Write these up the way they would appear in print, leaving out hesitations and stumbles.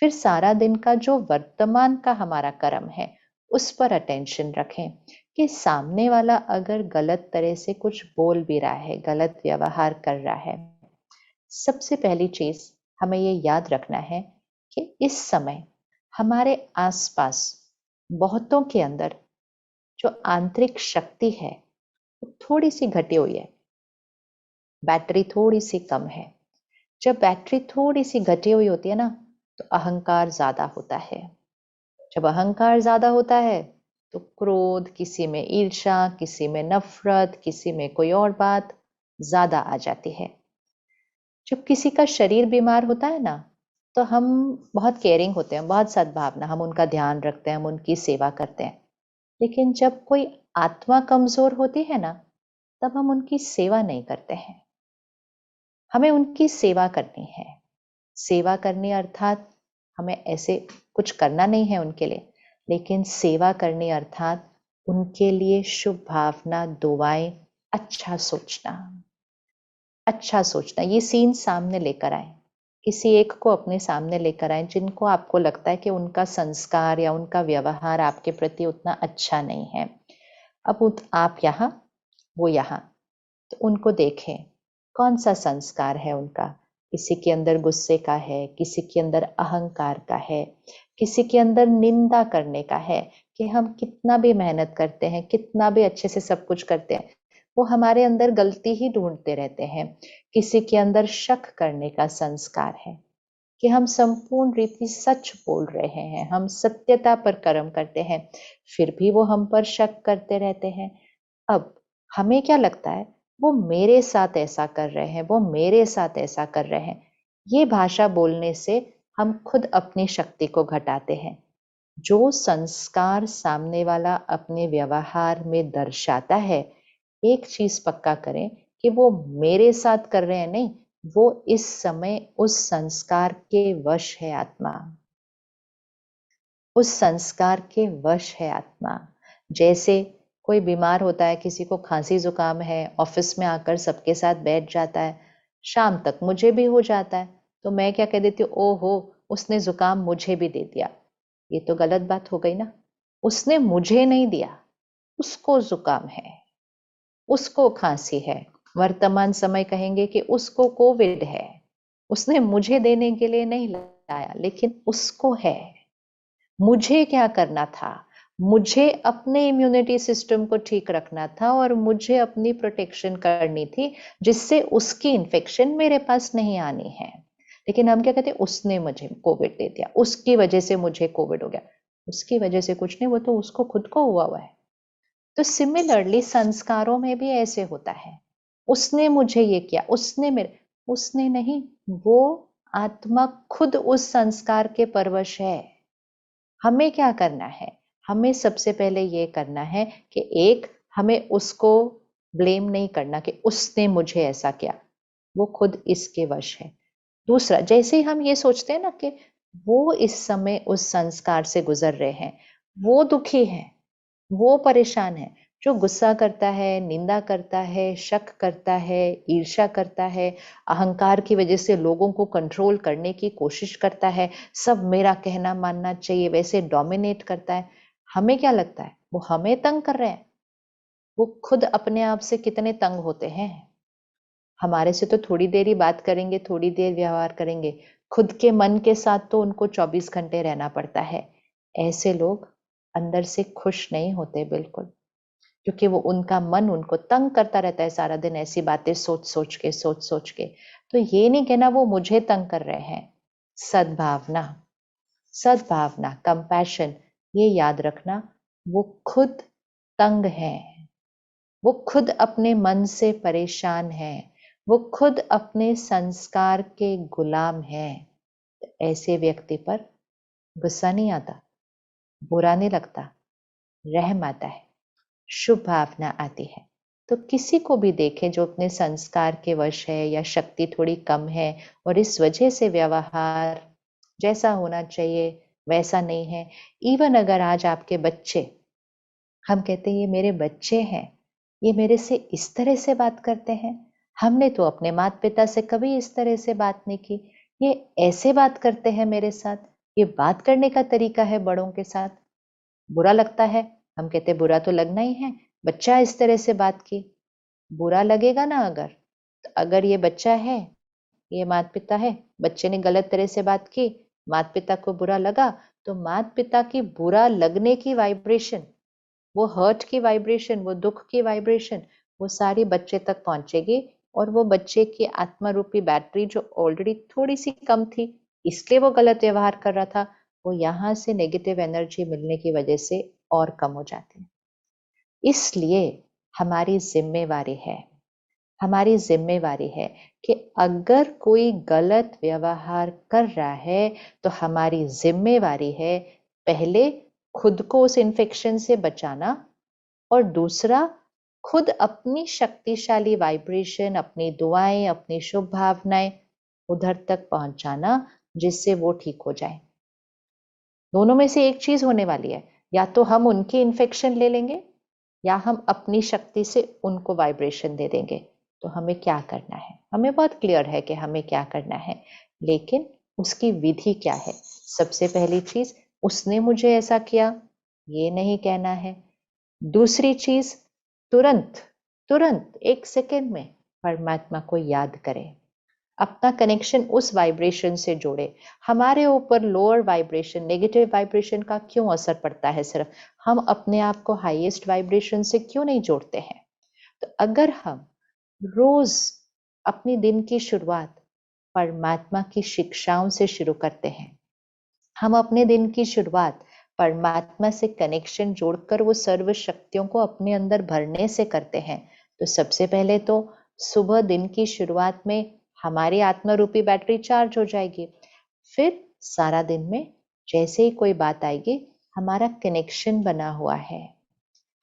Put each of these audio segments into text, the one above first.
फिर सारा दिन का जो वर्तमान का हमारा कर्म है उस पर अटेंशन रखें कि सामने वाला अगर गलत तरह से कुछ बोल भी रहा है, गलत व्यवहार कर रहा है, सबसे पहली चीज हमें ये याद रखना है कि इस समय हमारे आसपास बहुतों के अंदर जो आंतरिक शक्ति है वो थोड़ी सी घटी हुई है, बैटरी थोड़ी सी कम है। जब बैटरी थोड़ी सी घटी हुई होती है ना, तो अहंकार ज्यादा होता है। जब अहंकार ज्यादा होता है तो क्रोध, किसी में ईर्ष्या, किसी में नफरत, किसी में कोई और बात ज्यादा आ जाती है। जब किसी का शरीर बीमार होता है ना, तो हम बहुत केयरिंग होते हैं, बहुत सद्भावना, हम उनका ध्यान रखते हैं, हम उनकी सेवा करते हैं। लेकिन जब कोई आत्मा कमजोर होती है ना, तब हम उनकी सेवा नहीं करते हैं। हमें उनकी सेवा करनी है। सेवा करनी अर्थात हमें ऐसे कुछ करना नहीं है उनके लिए, लेकिन सेवा करनी अर्थात उनके लिए शुभ भावना, दुआएं, अच्छा सोचना। अच्छा सोचना, ये सीन सामने लेकर आए, किसी एक को अपने सामने लेकर आए जिनको आपको लगता है कि उनका संस्कार या उनका व्यवहार आपके प्रति उतना अच्छा नहीं है। अब आप यहाँ, वो यहाँ, तो उनको देखें कौन सा संस्कार है उनका। किसी के अंदर गुस्से का है, किसी के अंदर अहंकार का है, किसी के अंदर निंदा करने का है कि हम कितना भी मेहनत करते हैं, कितना भी अच्छे से सब कुछ करते हैं, वो हमारे अंदर गलती ही ढूंढते रहते हैं। किसी के अंदर शक करने का संस्कार है कि हम संपूर्ण रीति सच बोल रहे हैं, हम सत्यता पर कर्म करते हैं, फिर भी वो हम पर शक करते रहते हैं। अब हमें क्या लगता है, वो मेरे साथ ऐसा कर रहे हैं, वो मेरे साथ ऐसा कर रहे हैं। ये भाषा बोलने से हम खुद अपनी शक्ति को घटाते हैं। जो संस्कार सामने वाला अपने व्यवहार में दर्शाता है, एक चीज पक्का करें कि वो मेरे साथ कर रहे हैं नहीं, वो इस समय उस संस्कार के वश है आत्मा। उस संस्कार के वश है आत्मा। जैसे कोई बीमार होता है, किसी को खांसी जुकाम है, ऑफिस में आकर सबके साथ बैठ जाता है, शाम तक मुझे भी हो जाता है, तो मैं क्या कह देती हूँ, ओहो उसने जुकाम मुझे भी दे दिया। ये तो गलत बात हो गई ना। उसने मुझे नहीं दिया, उसको जुकाम है, उसको खांसी है। वर्तमान समय कहेंगे कि उसको कोविड है। उसने मुझे देने के लिए नहीं लाया, लेकिन उसको है। मुझे क्या करना था, मुझे अपने इम्यूनिटी सिस्टम को ठीक रखना था और मुझे अपनी प्रोटेक्शन करनी थी, जिससे उसकी इन्फेक्शन मेरे पास नहीं आनी है। लेकिन हम क्या कहते हैं, उसने मुझे कोविड दे दिया, उसकी वजह से मुझे कोविड हो गया। उसकी वजह से कुछ नहीं, वो तो उसको खुद को हुआ है। तो सिमिलरली संस्कारों में भी ऐसे होता है। उसने मुझे ये किया, उसने मेरे, उसने नहीं, वो आत्मा खुद उस संस्कार के परवश है। हमें क्या करना है, हमें सबसे पहले ये करना है कि एक, हमें उसको ब्लेम नहीं करना कि उसने मुझे ऐसा किया, वो खुद इसके वश है। दूसरा, जैसे ही हम ये सोचते हैं ना कि वो इस समय उस संस्कार से गुजर रहे हैं, वो दुखी है, वो परेशान है, जो गुस्सा करता है, निंदा करता है, शक करता है, ईर्ष्या करता है, अहंकार की वजह से लोगों को कंट्रोल करने की कोशिश करता है, सब मेरा कहना मानना चाहिए, वैसे डोमिनेट करता है। हमें क्या लगता है, वो हमें तंग कर रहे हैं? वो खुद अपने आप से कितने तंग होते हैं। हमारे से तो थोड़ी देर ही बात करेंगे, थोड़ी देर व्यवहार करेंगे, खुद के मन के साथ तो उनको 24 घंटे रहना पड़ता है। ऐसे लोग अंदर से खुश नहीं होते बिल्कुल, क्योंकि वो उनका मन उनको तंग करता रहता है सारा दिन, ऐसी बातें सोच सोच के। तो ये नहीं कहना वो मुझे तंग कर रहे हैं। सद्भावना, सद्भावना, कंपैशन, ये याद रखना, वो खुद तंग है, वो खुद अपने मन से परेशान है, वो खुद अपने संस्कार के गुलाम है। ऐसे व्यक्ति पर गुस्सा नहीं आता, बुरा नहीं लगता, रहम आता है, शुभ भावना आती है। तो किसी को भी देखें जो अपने संस्कार के वश है या शक्ति थोड़ी कम है और इस वजह से व्यवहार जैसा होना चाहिए वैसा नहीं है। इवन अगर आज आपके बच्चे, हम कहते हैं ये मेरे बच्चे हैं, ये मेरे से इस तरह से बात करते हैं, हमने तो अपने माता पिता से कभी इस तरह से बात नहीं की, ये ऐसे बात करते हैं मेरे साथ, ये बात करने का तरीका है बड़ों के साथ। बुरा लगता है, हम कहते बुरा तो लगना ही है, बच्चा इस तरह से बात की, बुरा लगेगा ना। अगर तो अगर ये बच्चा है, ये माता पिता है, बच्चे ने गलत तरह से बात की, माता पिता को बुरा लगा, तो माता पिता की बुरा लगने की वाइब्रेशन, वो हर्ट की वाइब्रेशन, वो दुख की वाइब्रेशन, वो सारी बच्चे तक पहुंचेगी। और वो बच्चे की आत्मा रूपी बैटरी जो ऑलरेडी थोड़ी सी कम थी, इसलिए वो गलत व्यवहार कर रहा था, वो यहाँ से नेगेटिव एनर्जी मिलने की वजह से और कम हो जाती है। इसलिए हमारी जिम्मेवारी है, हमारी जिम्मेवारी है कि अगर कोई गलत व्यवहार कर रहा है तो हमारी जिम्मेवारी है पहले खुद को उस इन्फेक्शन से बचाना, और दूसरा खुद अपनी शक्तिशाली वाइब्रेशन, अपनी दुआएं, अपनी शुभ भावनाएं उधर तक पहुंचाना जिससे वो ठीक हो जाए। दोनों में से एक चीज होने वाली है, या तो हम उनकी इन्फेक्शन ले लेंगे या हम अपनी शक्ति से उनको वाइब्रेशन दे देंगे। तो हमें क्या करना है, हमें बहुत क्लियर है कि हमें क्या करना है, लेकिन उसकी विधि क्या है। सबसे पहली चीज, उसने मुझे ऐसा किया, ये नहीं कहना है। दूसरी चीज, तुरंत तुरंत 1 सेकेंड में परमात्मा को याद करें, अपना कनेक्शन उस वाइब्रेशन से जोड़े। हमारे ऊपर लोअर वाइब्रेशन, नेगेटिव वाइब्रेशन का क्यों असर पड़ता है, सिर्फ हम अपने आप को हाईएस्ट वाइब्रेशन से क्यों नहीं जोड़ते हैं। तो अगर हम रोज अपनी दिन की शुरुआत परमात्मा की शिक्षाओं से शुरू करते हैं, हम अपने दिन की शुरुआत परमात्मा से कनेक्शन जोड़कर वो सर्व शक्तियों को अपने अंदर भरने से करते हैं, तो सबसे पहले तो सुबह दिन की शुरुआत में हमारी आत्मा रूपी बैटरी चार्ज हो जाएगी। फिर सारा दिन में जैसे ही कोई बात आएगी, हमारा कनेक्शन बना हुआ है,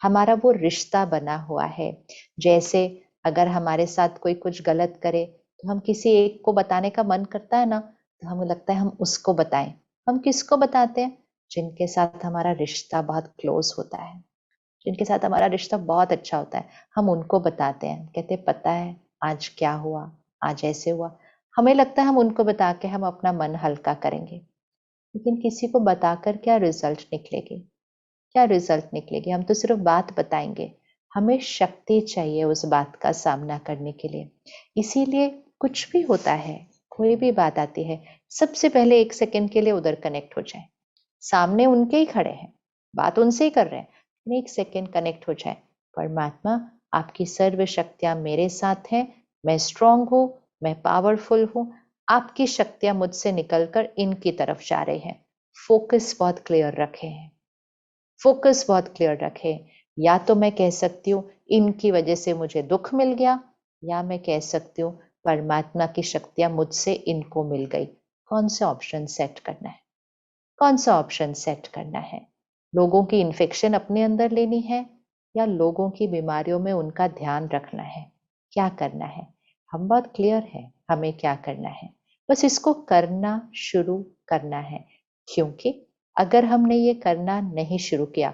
हमारा वो रिश्ता बना हुआ है। जैसे अगर हमारे साथ कोई कुछ गलत करे तो हम किसी एक को बताने का मन करता है ना, तो हमें लगता है हम उसको बताएं। हम किसको बताते हैं? जिनके साथ हमारा रिश्ता बहुत क्लोज होता है, जिनके साथ हमारा रिश्ता बहुत अच्छा होता है, हम उनको बताते हैं। कहते पता है आज क्या हुआ, आज ऐसे हुआ। हमें लगता है हम उनको बता के हम अपना मन हल्का करेंगे, लेकिन किसी को बताकर क्या रिजल्ट निकलेगी, क्या रिजल्ट निकलेगी? हम तो सिर्फ बात बताएंगे, हमें शक्ति चाहिए उस बात का सामना करने के लिए। इसीलिए कुछ भी होता है, कोई भी बात आती है, सबसे पहले 1 सेकेंड के लिए उधर कनेक्ट हो जाए। सामने उनके ही खड़े हैं, बात उनसे ही कर रहे हैं, 1 सेकेंड कनेक्ट हो जाए। परमात्मा, आपकी सर्व शक्तियां मेरे साथ हैं, मैं स्ट्रांग हूं, मैं पावरफुल हूं, आपकी शक्तियां मुझसे निकलकर इनकी तरफ जा रही हैं। फोकस बहुत क्लियर रखे हैं, फोकस बहुत क्लियर रखें। या तो मैं कह सकती हूँ इनकी वजह से मुझे दुख मिल गया, या मैं कह सकती हूँ परमात्मा की शक्तियां मुझसे इनको मिल गई। कौन सा ऑप्शन सेट करना है, कौन सा ऑप्शन सेट करना है? लोगों की इन्फेक्शन अपने अंदर लेनी है या लोगों की बीमारियों में उनका ध्यान रखना है? क्या करना है? हम बहुत क्लियर है हमें क्या करना है, बस इसको करना शुरू करना है। क्योंकि अगर हमने ये करना नहीं शुरू किया